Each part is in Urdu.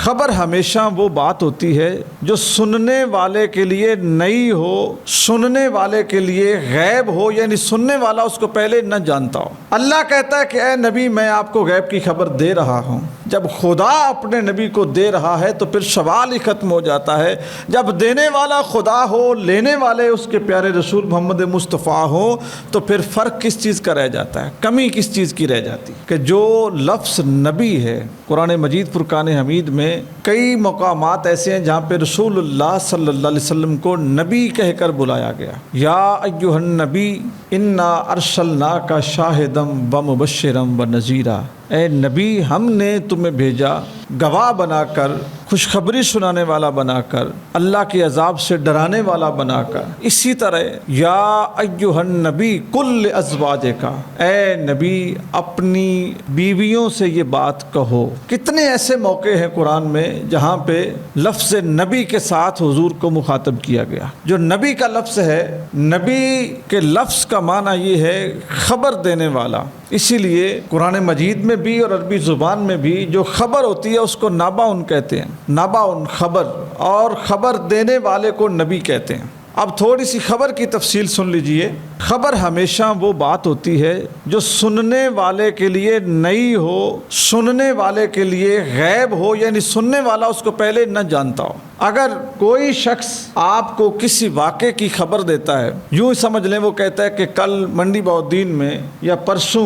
خبر ہمیشہ وہ بات ہوتی ہے جو سننے والے کے لیے نئی ہو، سننے والے کے لیے غیب ہو، یعنی سننے والا اس کو پہلے نہ جانتا ہو۔ اللہ کہتا ہے کہ اے نبی میں آپ کو غیب کی خبر دے رہا ہوں۔ جب خدا اپنے نبی کو دے رہا ہے تو پھر سوال ہی ختم ہو جاتا ہے۔ جب دینے والا خدا ہو، لینے والے اس کے پیارے رسول محمد مصطفیٰ ہو، تو پھر فرق کس چیز کا رہ جاتا ہے، کمی کس چیز کی رہ جاتی کہ جو لفظ نبی ہے قرآن مجید فرقان حمید میں کئی مقامات ایسے ہیں جہاں پہ رسول اللہ صلی اللہ علیہ وسلم کو نبی کہہ کر بلایا گیا۔ یا ایھا النبی انا ارسلناک شاہدا ومبشرا ونذیرا، اے نبی ہم نے تمہیں بھیجا گواہ بنا کر، خوشخبری سنانے والا بنا کر، اللہ کے عذاب سے ڈرانے والا بنا کر۔ اسی طرح یا ایھا النبی قل ازواجک، اے نبی اپنی بیویوں سے یہ بات کہو۔ کتنے ایسے موقع ہیں قرآن میں جہاں پہ لفظ نبی کے ساتھ حضور کو مخاطب کیا گیا۔ جو نبی کا لفظ ہے، نبی کے لفظ کا معنی یہ ہے خبر دینے والا۔ اسی لیے قرآن مجید میں بھی اور عربی زبان میں بھی جو خبر ہوتی ہے اس کو نبأ کہتے ہیں، نبأ خبر، اور خبر دینے والے کو نبی کہتے ہیں۔ اب تھوڑی سی خبر کی تفصیل سن لیجئے۔ خبر ہمیشہ وہ بات ہوتی ہے جو سننے والے کے لیے نئی ہو، سننے والے کے لیے غیب ہو، یعنی سننے والا اس کو پہلے نہ جانتا ہو۔ اگر کوئی شخص آپ کو کسی واقعے کی خبر دیتا ہے، یوں سمجھ لیں وہ کہتا ہے کہ کل منڈی بہودین میں یا پرسوں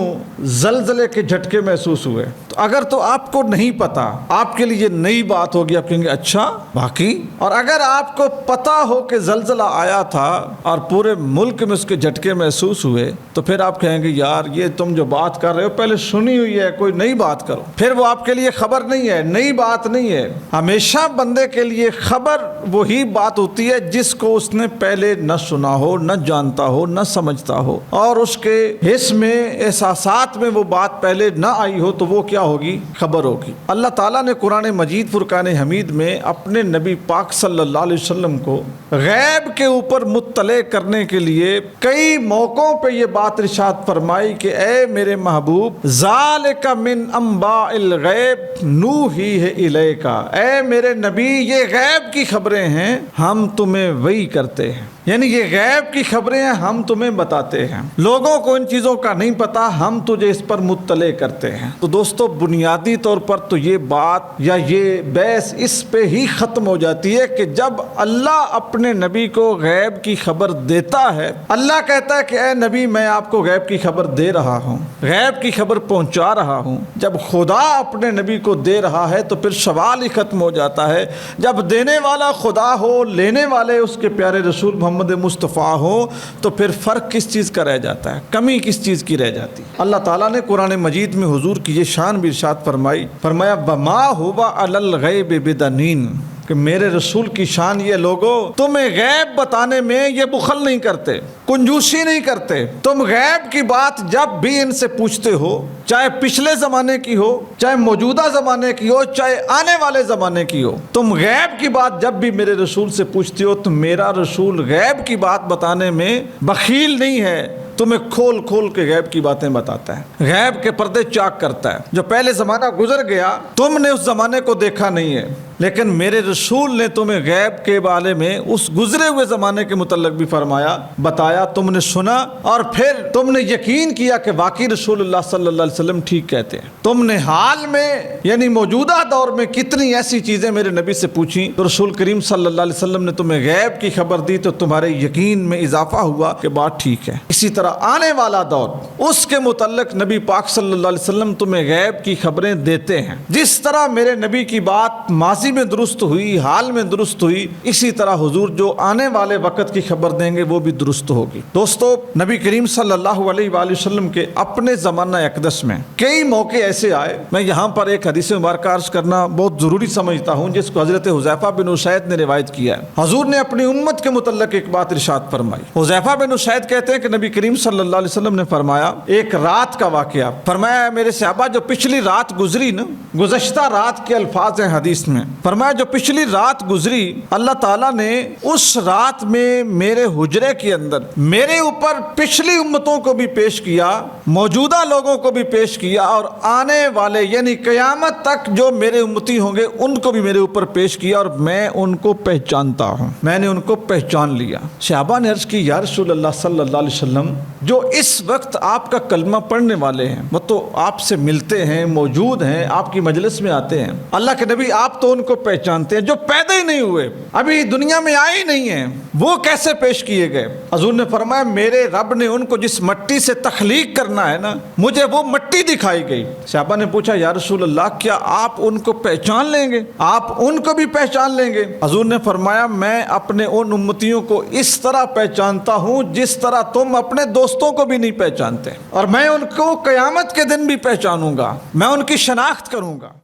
زلزلے کے جھٹکے محسوس ہوئے، تو اگر تو آپ کو نہیں پتا، آپ کے لیے نئی بات ہوگی، آپ کہیں گے اچھا واقعی۔ اور اگر آپ کو پتا ہو کہ زلزلہ آیا تھا اور پورے ملک میں اس کے جھٹکے محسوس ہوئے، تو پھر آپ کہیں گے یار یہ تم جو بات کر رہے ہو پہلے سنی ہوئی ہے، کوئی نئی بات کرو۔ پھر وہ آپ کے لیے خبر نہیں ہے، نئی بات نہیں ہے۔ ہمیشہ بندے کے لیے خبر وہی بات ہوتی ہے جس کو اس نے پہلے نہ سنا ہو، نہ جانتا ہو، نہ سمجھتا ہو، اور اس کے حس میں، احساسات میں وہ بات پہلے نہ آئی ہو، تو وہ کیا ہوگی؟ خبر ہوگی۔ اللہ تعالیٰ نے قرآن مجید فرقان حمید میں اپنے نبی پاک صلی اللہ علیہ وسلم کو غیب کے اوپر مطلع کرنے کے لیے کئی موقعوں پہ یہ بات ارشاد فرمائی کہ اے میرے محبوب ذالک من انباء الغیب نوحیہ الیک، اے میرے نبی یہ غیب کی خبریں ہیں، ہم تمہیں وحی کرتے ہیں، یعنی یہ غیب کی خبریں ہیں، ہم تمہیں بتاتے ہیں۔ لوگوں کو ان چیزوں کا نہیں پتا، ہم تجھے اس پر مطلع کرتے ہیں۔ تو دوستو بنیادی طور پر تو یہ بات یا یہ بحث اس پہ ہی ختم ہو جاتی ہے کہ جب اللہ اپنے نبی کو غیب کی خبر دیتا ہے، اللہ کہتا ہے کہ اے نبی میں آپ کو غیب کی خبر دے رہا ہوں، غیب کی خبر پہنچا رہا ہوں۔ جب خدا اپنے نبی کو دے رہا ہے تو پھر سوال ہی ختم ہو جاتا ہے۔ جب دینے والا خدا ہو، لینے والے اس کے پیارے رسول محمد مصطفیٰ ہو، تو پھر فرق کس چیز کا رہ جاتا ہے، کمی کس چیز کی رہ جاتی ہے۔ اللہ تعالیٰ نے قرآن مجید میں حضور کی یہ شان بھی ارشاد فرمائی، فرمایا وَمَا هُوَ عَلَى الْغَيْبِ بِضَنِينٍ، کہ میرے رسول کی شان یہ لوگو تمہیں غیب بتانے میں یہ بخل نہیں کرتے، کنجوسی نہیں کرتے۔ تم غیب کی بات جب بھی ان سے پوچھتے ہو، چاہے پچھلے زمانے کی ہو، چاہے موجودہ زمانے کی ہو، چاہے آنے والے زمانے کی ہو، تم غیب کی بات جب بھی میرے رسول سے پوچھتے ہو تو میرا رسول غیب کی بات بتانے میں بخیل نہیں ہے، تمہیں کھول کھول کے غیب کی باتیں بتاتا ہے، غیب کے پردے چاک کرتا ہے۔ جو پہلے زمانہ گزر گیا تم نے اس زمانے کو دیکھا نہیں ہے، لیکن میرے رسول نے تمہیں غیب کے بارے میں اس گزرے ہوئے زمانے کے متعلق بھی فرمایا، بتایا، تم نے سنا، اور پھر تم نے یقین کیا کہ واقعی رسول اللہ صلی اللہ علیہ وسلم ٹھیک کہتے ہیں۔ تم نے حال میں یعنی موجودہ دور میں کتنی ایسی چیزیں میرے نبی سے پوچھیں تو رسول کریم صلی اللہ علیہ وسلم نے تمہیں غیب کی خبر دی، تو تمہارے یقین میں اضافہ ہوا کہ بات ٹھیک ہے۔ اسی طرح آنے والا دور، اس کے متعلق نبی پاک صلی اللہ علیہ وسلم تمہیں غیب کی خبریں دیتے ہیں۔ جس طرح میرے نبی کی بات ماضی میں درست ہوئی، حال میں درست ہوئی، اسی طرح حضور جو آنے والے وقت کی خبر دیں گے وہ بھی درست ہوگی۔ دوستو نبی کریم صلی اللہ علیہ وآلہ وسلم کے اپنے زمانہ اقدس میں کئی موقع ایسے آئے، میں یہاں پر ایک حدیث مبارکہ عرض کرنا بہت ضروری سمجھتا ہوں جس کو حضرت حذیفہ بن اسید نے روایت کیا ہے۔ حضور نے اپنی امت کے متعلق ایک بات ارشاد فرمائی۔ حذیفہ بن اسید کہتے ہیں کہ نبی کریم صلی اللہ علیہ وسلم نے فرمایا، ایک رات کا واقعہ، فرمایا میرے صحابہ جو پچھلی رات گزری نا، گزشتہ رات کے الفاظ ہیں حدیث میں، فرمایا جو پچھلی رات گزری اللہ تعالیٰ نے اس رات میں میرے حجرے کے اندر میرے اوپر پچھلی امتوں کو بھی پیش کیا، موجودہ لوگوں کو بھی پیش کیا، اور آنے والے یعنی قیامت تک جو میرے امتی ہوں گے ان کو بھی میرے اوپر پیش کیا، اور میں ان کو پہچانتا ہوں، میں نے ان کو پہچان لیا۔ صحابہ نے عرض کی یا رسول اللہ صلی اللہ علیہ وسلم، جو اس وقت آپ کا کلمہ پڑھنے والے ہیں وہ تو آپ سے ملتے ہیں، موجود ہیں، آپ کی مجلس میں آتے ہیں، اللہ کے نبی آپ تو ان کو پہچانتے ہیں، جو پیدا ہی نہیں ہوئے، ابھی دنیا میں آئے ہی نہیں ہیں، وہ کیسے پیش کیے گئے؟ حضور نے فرمایا میرے رب نے ان کو جس مٹی سے تخلیق کرنا ہے نا، مجھے وہ مٹی دکھائی گئی۔ صحابہ نے پوچھا یا رسول اللہ کیا آپ ان کو پہچان لیں گے؟ آپ ان کو بھی پہچان لیں گے؟ حضور نے فرمایا میں اپنے ان امتیوں کو اس طرح پہچانتا ہوں جس طرح تم اپنے دوستوں کو بھی نہیں پہچانتے، اور میں ان کو قیامت کے دن بھی پہچانوں گا، میں ان کی شناخت کروں گا۔